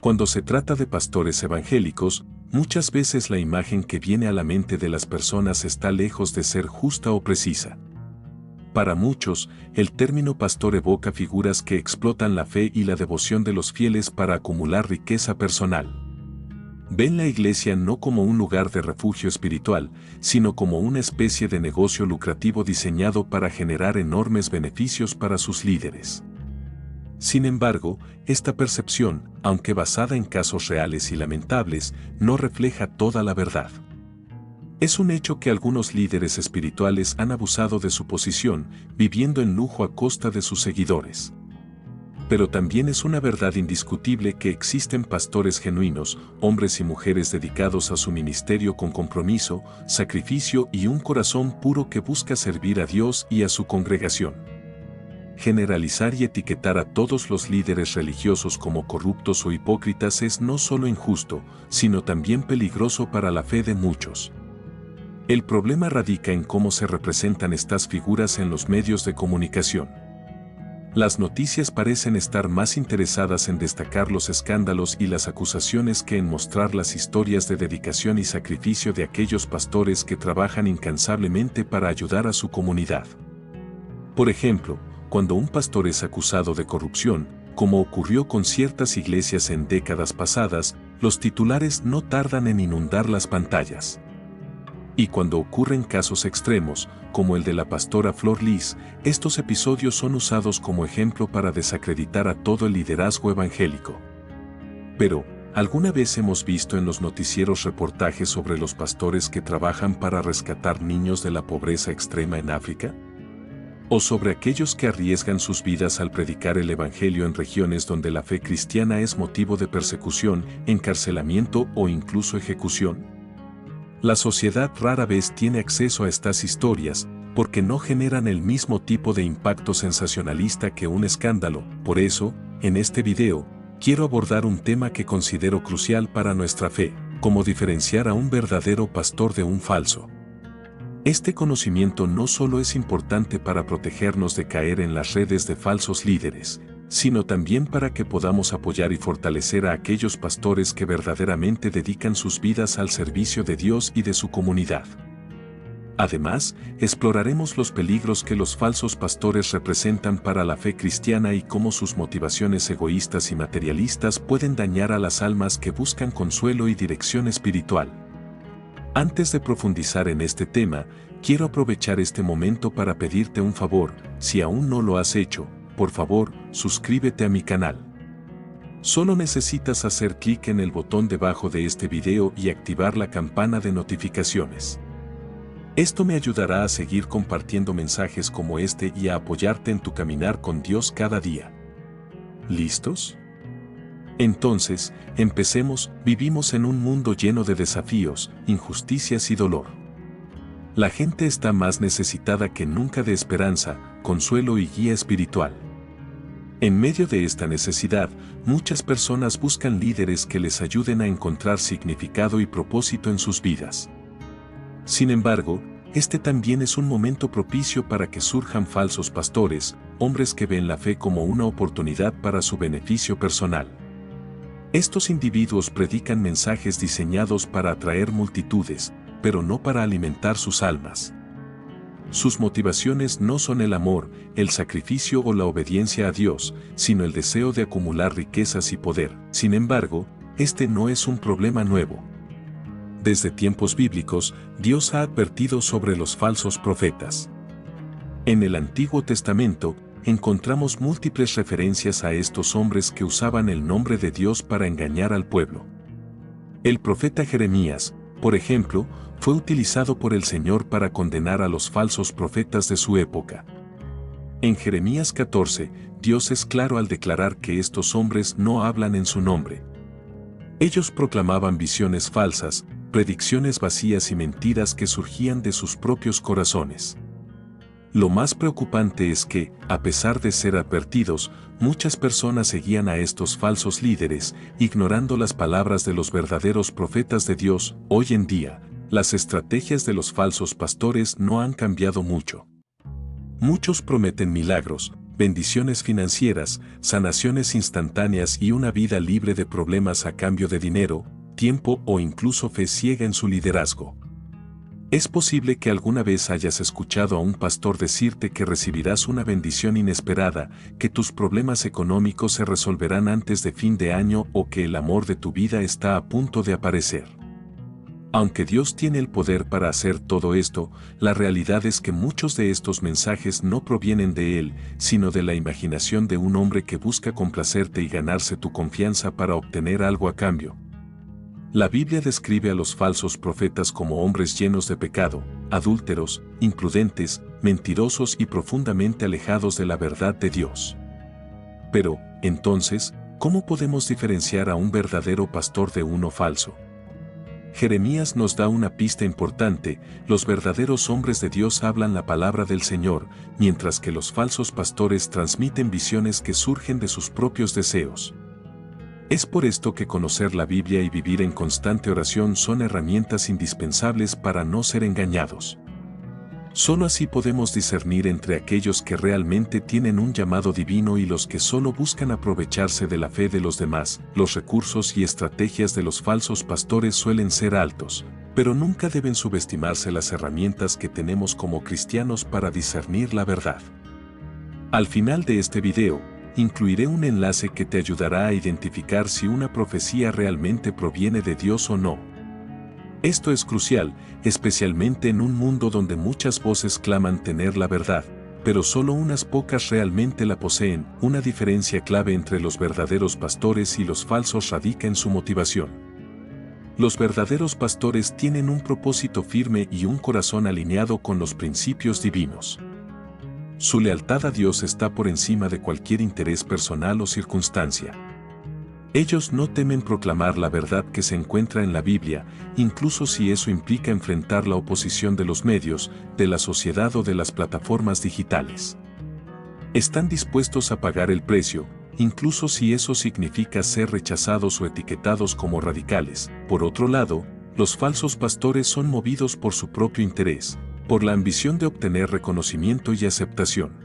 Cuando se trata de pastores evangélicos, muchas veces la imagen que viene a la mente de las personas está lejos de ser justa o precisa. Para muchos, el término pastor evoca figuras que explotan la fe y la devoción de los fieles para acumular riqueza personal. Ven la iglesia no como un lugar de refugio espiritual, sino como una especie de negocio lucrativo diseñado para generar enormes beneficios para sus líderes. Sin embargo, esta percepción, aunque basada en casos reales y lamentables, no refleja toda la verdad. Es un hecho que algunos líderes espirituales han abusado de su posición, viviendo en lujo a costa de sus seguidores. Pero también es una verdad indiscutible que existen pastores genuinos, hombres y mujeres dedicados a su ministerio con compromiso, sacrificio y un corazón puro que busca servir a Dios y a su congregación. Generalizar y etiquetar a todos los líderes religiosos como corruptos o hipócritas es no solo injusto, sino también peligroso para la fe de muchos. El problema radica en cómo se representan estas figuras en los medios de comunicación. Las noticias parecen estar más interesadas en destacar los escándalos y las acusaciones que en mostrar las historias de dedicación y sacrificio de aquellos pastores que trabajan incansablemente para ayudar a su comunidad. Por ejemplo, cuando un pastor es acusado de corrupción, como ocurrió con ciertas iglesias en décadas pasadas, los titulares no tardan en inundar las pantallas. Y cuando ocurren casos extremos, como el de la pastora Flor Lis, estos episodios son usados como ejemplo para desacreditar a todo el liderazgo evangélico. Pero, ¿alguna vez hemos visto en los noticieros reportajes sobre los pastores que trabajan para rescatar niños de la pobreza extrema en África? ¿O sobre aquellos que arriesgan sus vidas al predicar el evangelio en regiones donde la fe cristiana es motivo de persecución, encarcelamiento o incluso ejecución? La sociedad rara vez tiene acceso a estas historias, porque no generan el mismo tipo de impacto sensacionalista que un escándalo. Por eso, en este video, quiero abordar un tema que considero crucial para nuestra fe: cómo diferenciar a un verdadero pastor de un falso. Este conocimiento no solo es importante para protegernos de caer en las redes de falsos líderes, sino también para que podamos apoyar y fortalecer a aquellos pastores que verdaderamente dedican sus vidas al servicio de Dios y de su comunidad. Además, exploraremos los peligros que los falsos pastores representan para la fe cristiana y cómo sus motivaciones egoístas y materialistas pueden dañar a las almas que buscan consuelo y dirección espiritual. Antes de profundizar en este tema, quiero aprovechar este momento para pedirte un favor. Si aún no lo has hecho, por favor, suscríbete a mi canal. Solo necesitas hacer clic en el botón debajo de este video y activar la campana de notificaciones. Esto me ayudará a seguir compartiendo mensajes como este y a apoyarte en tu caminar con Dios cada día. ¿Listos? Entonces, empecemos. Vivimos en un mundo lleno de desafíos, injusticias y dolor. La gente está más necesitada que nunca de esperanza, consuelo y guía espiritual. En medio de esta necesidad, muchas personas buscan líderes que les ayuden a encontrar significado y propósito en sus vidas. Sin embargo, este también es un momento propicio para que surjan falsos pastores, hombres que ven la fe como una oportunidad para su beneficio personal. Estos individuos predican mensajes diseñados para atraer multitudes, pero no para alimentar sus almas. Sus motivaciones no son el amor, el sacrificio o la obediencia a Dios, sino el deseo de acumular riquezas y poder. Sin embargo, este no es un problema nuevo. Desde tiempos bíblicos, Dios ha advertido sobre los falsos profetas. En el Antiguo Testamento, encontramos múltiples referencias a estos hombres que usaban el nombre de Dios para engañar al pueblo. El profeta Jeremías, por ejemplo, fue utilizado por el Señor para condenar a los falsos profetas de su época. En Jeremías 14, Dios es claro al declarar que estos hombres no hablan en su nombre. Ellos proclamaban visiones falsas, predicciones vacías y mentiras que surgían de sus propios corazones. Lo más preocupante es que, a pesar de ser advertidos, muchas personas seguían a estos falsos líderes, ignorando las palabras de los verdaderos profetas de Dios. Hoy en día, las estrategias de los falsos pastores no han cambiado mucho. Muchos prometen milagros, bendiciones financieras, sanaciones instantáneas y una vida libre de problemas a cambio de dinero, tiempo o incluso fe ciega en su liderazgo. Es posible que alguna vez hayas escuchado a un pastor decirte que recibirás una bendición inesperada, que tus problemas económicos se resolverán antes de fin de año o que el amor de tu vida está a punto de aparecer. Aunque Dios tiene el poder para hacer todo esto, la realidad es que muchos de estos mensajes no provienen de Él, sino de la imaginación de un hombre que busca complacerte y ganarse tu confianza para obtener algo a cambio. La Biblia describe a los falsos profetas como hombres llenos de pecado, adúlteros, imprudentes, mentirosos y profundamente alejados de la verdad de Dios. Pero, entonces, ¿cómo podemos diferenciar a un verdadero pastor de uno falso? Jeremías nos da una pista importante: los verdaderos hombres de Dios hablan la palabra del Señor, mientras que los falsos pastores transmiten visiones que surgen de sus propios deseos. Es por esto que conocer la Biblia y vivir en constante oración son herramientas indispensables para no ser engañados. Solo así podemos discernir entre aquellos que realmente tienen un llamado divino y los que solo buscan aprovecharse de la fe de los demás. Los recursos y estrategias de los falsos pastores suelen ser altos, pero nunca deben subestimarse las herramientas que tenemos como cristianos para discernir la verdad. Al final de este video, incluiré un enlace que te ayudará a identificar si una profecía realmente proviene de Dios o no. Esto es crucial, especialmente en un mundo donde muchas voces claman tener la verdad, pero solo unas pocas realmente la poseen. Una diferencia clave entre los verdaderos pastores y los falsos radica en su motivación. Los verdaderos pastores tienen un propósito firme y un corazón alineado con los principios divinos. Su lealtad a Dios está por encima de cualquier interés personal o circunstancia. Ellos no temen proclamar la verdad que se encuentra en la Biblia, incluso si eso implica enfrentar la oposición de los medios, de la sociedad o de las plataformas digitales. Están dispuestos a pagar el precio, incluso si eso significa ser rechazados o etiquetados como radicales. Por otro lado, los falsos pastores son movidos por su propio interés, por la ambición de obtener reconocimiento y aceptación.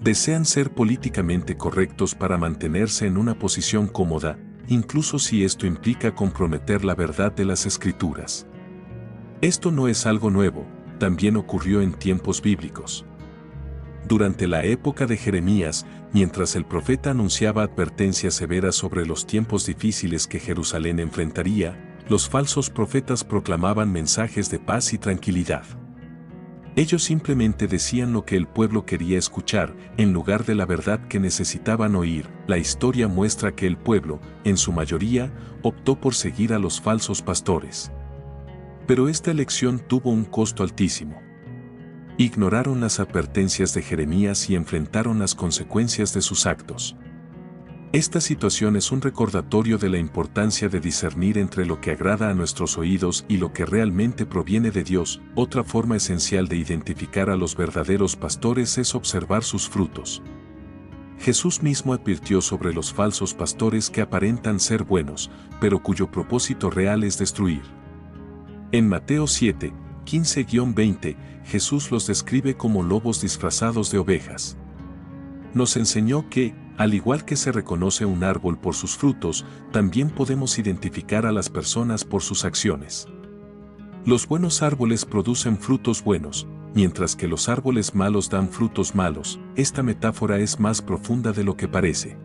Desean ser políticamente correctos para mantenerse en una posición cómoda, incluso si esto implica comprometer la verdad de las Escrituras. Esto no es algo nuevo, también ocurrió en tiempos bíblicos. Durante la época de Jeremías, mientras el profeta anunciaba advertencias severas sobre los tiempos difíciles que Jerusalén enfrentaría, los falsos profetas proclamaban mensajes de paz y tranquilidad. Ellos simplemente decían lo que el pueblo quería escuchar, en lugar de la verdad que necesitaban oír. La historia muestra que el pueblo, en su mayoría, optó por seguir a los falsos pastores. Pero esta elección tuvo un costo altísimo. Ignoraron las advertencias de Jeremías y enfrentaron las consecuencias de sus actos. Esta situación es un recordatorio de la importancia de discernir entre lo que agrada a nuestros oídos y lo que realmente proviene de Dios. Otra forma esencial de identificar a los verdaderos pastores es observar sus frutos. Jesús mismo advirtió sobre los falsos pastores que aparentan ser buenos, pero cuyo propósito real es destruir. En Mateo 7, 15-20, Jesús los describe como lobos disfrazados de ovejas. Nos enseñó que, al igual que se reconoce un árbol por sus frutos, también podemos identificar a las personas por sus acciones. Los buenos árboles producen frutos buenos, mientras que los árboles malos dan frutos malos. Esta metáfora es más profunda de lo que parece.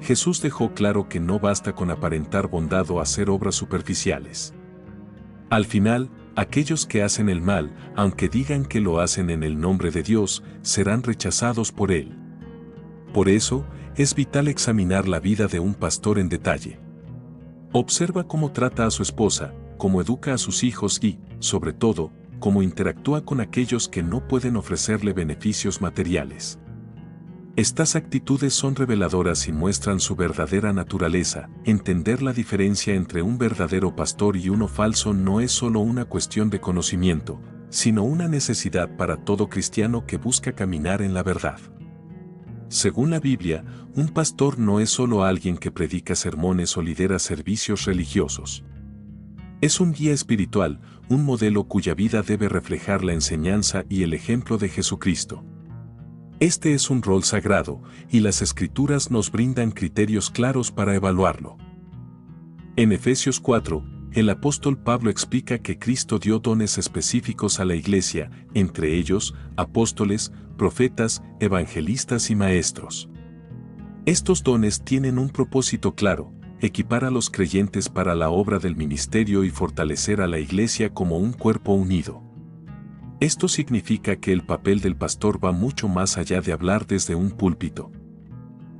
Jesús dejó claro que no basta con aparentar bondad o hacer obras superficiales. Al final, aquellos que hacen el mal, aunque digan que lo hacen en el nombre de Dios, serán rechazados por Él. Por eso, es vital examinar la vida de un pastor en detalle. Observa cómo trata a su esposa, cómo educa a sus hijos y, sobre todo, cómo interactúa con aquellos que no pueden ofrecerle beneficios materiales. Estas actitudes son reveladoras y muestran su verdadera naturaleza. Entender la diferencia entre un verdadero pastor y uno falso no es solo una cuestión de conocimiento, sino una necesidad para todo cristiano que busca caminar en la verdad. Según la Biblia, un pastor no es solo alguien que predica sermones o lidera servicios religiosos. Es un guía espiritual, un modelo cuya vida debe reflejar la enseñanza y el ejemplo de Jesucristo. Este es un rol sagrado, y las Escrituras nos brindan criterios claros para evaluarlo. En Efesios 4, el apóstol Pablo explica que Cristo dio dones específicos a la Iglesia, entre ellos, apóstoles, profetas, evangelistas y maestros. Estos dones tienen un propósito claro: equipar a los creyentes para la obra del ministerio y fortalecer a la Iglesia como un cuerpo unido. Esto significa que el papel del pastor va mucho más allá de hablar desde un púlpito.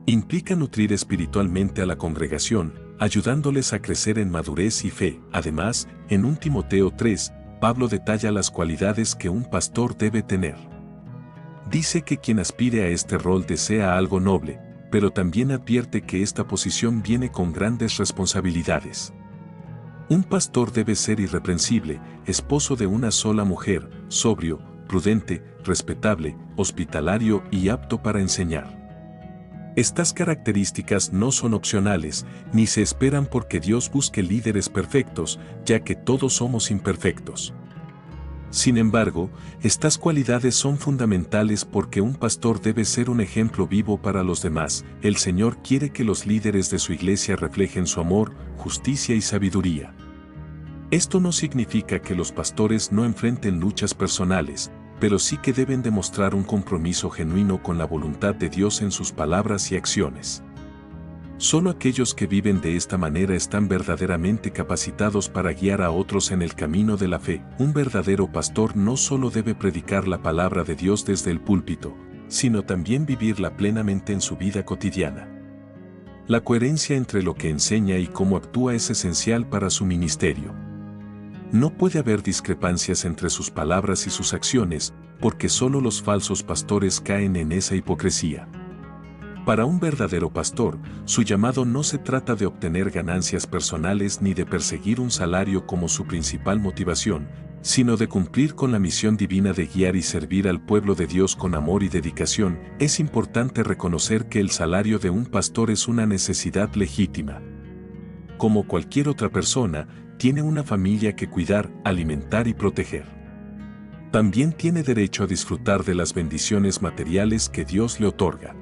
Implica nutrir espiritualmente a la congregación, ayudándoles a crecer en madurez y fe. Además, en 1 Timoteo 3, Pablo detalla las cualidades que un pastor debe tener. Dice que quien aspire a este rol desea algo noble, pero también advierte que esta posición viene con grandes responsabilidades. Un pastor debe ser irreprensible, esposo de una sola mujer, sobrio, prudente, respetable, hospitalario y apto para enseñar. Estas características no son opcionales, ni se esperan porque Dios busque líderes perfectos, ya que todos somos imperfectos. Sin embargo, estas cualidades son fundamentales porque un pastor debe ser un ejemplo vivo para los demás. El Señor quiere que los líderes de su iglesia reflejen su amor, justicia y sabiduría. Esto no significa que los pastores no enfrenten luchas personales, pero sí que deben demostrar un compromiso genuino con la voluntad de Dios en sus palabras y acciones. Solo aquellos que viven de esta manera están verdaderamente capacitados para guiar a otros en el camino de la fe. Un verdadero pastor no solo debe predicar la palabra de Dios desde el púlpito, sino también vivirla plenamente en su vida cotidiana. La coherencia entre lo que enseña y cómo actúa es esencial para su ministerio. No puede haber discrepancias entre sus palabras y sus acciones, porque solo los falsos pastores caen en esa hipocresía. Para un verdadero pastor, su llamado no se trata de obtener ganancias personales ni de perseguir un salario como su principal motivación, sino de cumplir con la misión divina de guiar y servir al pueblo de Dios con amor y dedicación. Es importante reconocer que el salario de un pastor es una necesidad legítima. Como cualquier otra persona, tiene una familia que cuidar, alimentar y proteger. También tiene derecho a disfrutar de las bendiciones materiales que Dios le otorga.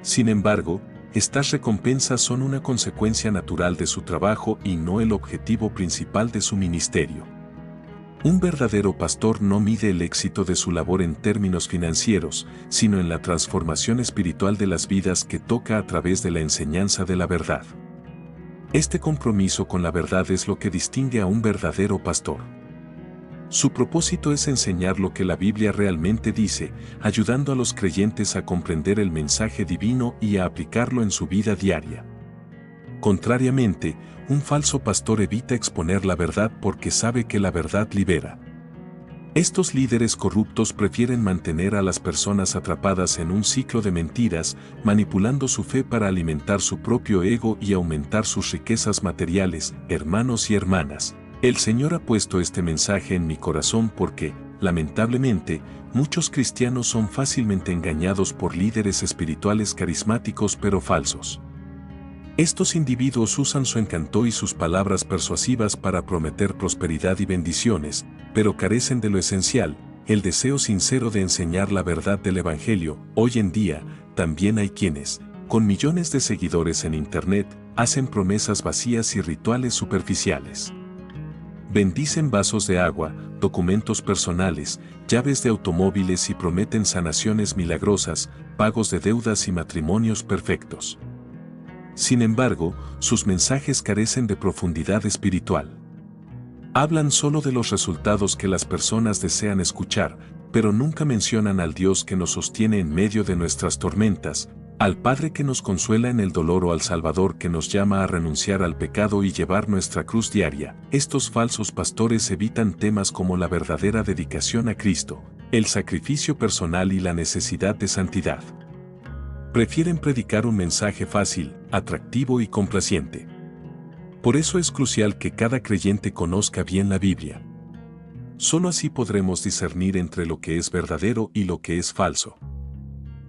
Sin embargo, estas recompensas son una consecuencia natural de su trabajo y no el objetivo principal de su ministerio. Un verdadero pastor no mide el éxito de su labor en términos financieros, sino en la transformación espiritual de las vidas que toca a través de la enseñanza de la verdad. Este compromiso con la verdad es lo que distingue a un verdadero pastor. Su propósito es enseñar lo que la Biblia realmente dice, ayudando a los creyentes a comprender el mensaje divino y a aplicarlo en su vida diaria. Contrariamente, un falso pastor evita exponer la verdad porque sabe que la verdad libera. Estos líderes corruptos prefieren mantener a las personas atrapadas en un ciclo de mentiras, manipulando su fe para alimentar su propio ego y aumentar sus riquezas materiales. Hermanos y hermanas, el Señor ha puesto este mensaje en mi corazón porque, lamentablemente, muchos cristianos son fácilmente engañados por líderes espirituales carismáticos pero falsos. Estos individuos usan su encanto y sus palabras persuasivas para prometer prosperidad y bendiciones, pero carecen de lo esencial, el deseo sincero de enseñar la verdad del Evangelio. Hoy en día, también hay quienes, con millones de seguidores en Internet, hacen promesas vacías y rituales superficiales. Bendicen vasos de agua, documentos personales, llaves de automóviles y prometen sanaciones milagrosas, pagos de deudas y matrimonios perfectos. Sin embargo, sus mensajes carecen de profundidad espiritual. Hablan solo de los resultados que las personas desean escuchar, pero nunca mencionan al Dios que nos sostiene en medio de nuestras tormentas, al Padre que nos consuela en el dolor o al Salvador que nos llama a renunciar al pecado y llevar nuestra cruz diaria. Estos falsos pastores evitan temas como la verdadera dedicación a Cristo, el sacrificio personal y la necesidad de santidad. Prefieren predicar un mensaje fácil, atractivo y complaciente. Por eso es crucial que cada creyente conozca bien la Biblia. Solo así podremos discernir entre lo que es verdadero y lo que es falso.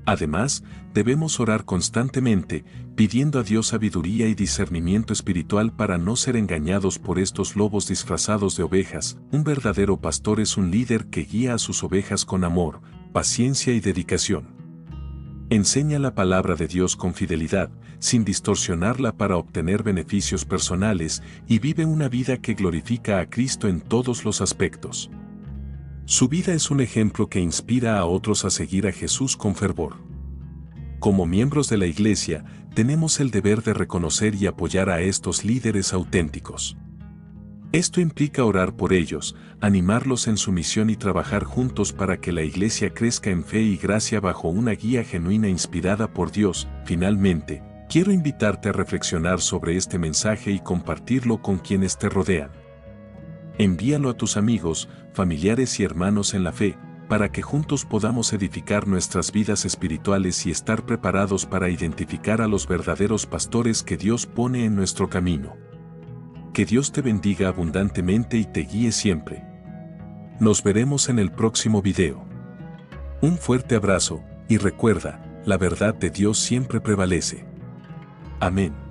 Además, debemos orar constantemente, pidiendo a Dios sabiduría y discernimiento espiritual para no ser engañados por estos lobos disfrazados de ovejas. Un verdadero pastor es un líder que guía a sus ovejas con amor, paciencia y dedicación. Enseña la palabra de Dios con fidelidad, sin distorsionarla para obtener beneficios personales, y vive una vida que glorifica a Cristo en todos los aspectos. Su vida es un ejemplo que inspira a otros a seguir a Jesús con fervor. Como miembros de la Iglesia, tenemos el deber de reconocer y apoyar a estos líderes auténticos. Esto implica orar por ellos, animarlos en su misión y trabajar juntos para que la Iglesia crezca en fe y gracia bajo una guía genuina inspirada por Dios. Finalmente, quiero invitarte a reflexionar sobre este mensaje y compartirlo con quienes te rodean. Envíalo a tus amigos, familiares y hermanos en la fe, para que juntos podamos edificar nuestras vidas espirituales y estar preparados para identificar a los verdaderos pastores que Dios pone en nuestro camino. Que Dios te bendiga abundantemente y te guíe siempre. Nos veremos en el próximo video. Un fuerte abrazo, y recuerda, la verdad de Dios siempre prevalece. Amén.